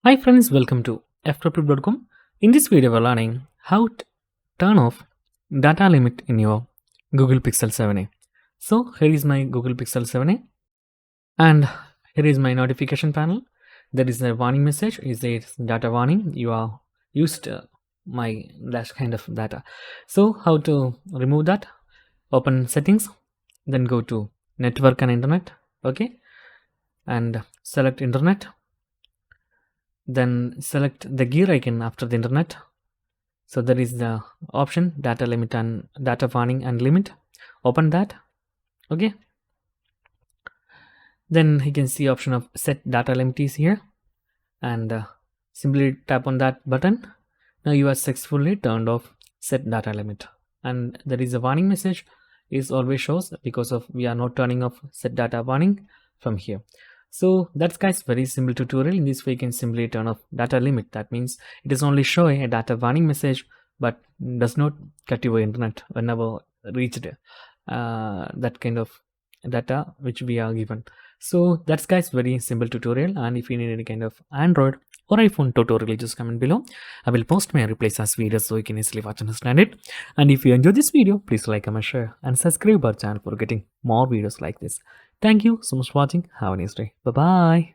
Hi friends, welcome to Ftopreview.com. In this video, we're learning how to turn off data limit in your Google Pixel 7a. So here is my Google Pixel 7a, and here is my notification panel. There is a warning message. Is it data warning? You are used my dash kind of data. So how to remove that? Open settings, then go to network and internet. Okay, and select internet. Then select the gear icon after the internet. So there is the option data limit and data warning and limit. Open that. Okay, then you can see option of set data limit is here, and simply tap on that button. Now you are successfully turned off set data limit, and there is a warning message is always shows because of we are not turning off set data warning from here. So that's guys very simple tutorial. In this way you can simply turn off data limit. That means it is only showing a data warning message but does not cut your internet whenever reached that kind of data which we are given. So that's guys very simple tutorial, and if you need any kind of Android or iPhone tutorial, just comment below. I will post my replays as videos so you can easily watch and understand it. And if you enjoyed this video, please like, comment, share and subscribe our channel for getting more videos like this. Thank you so much for watching. Have a nice day. Bye bye.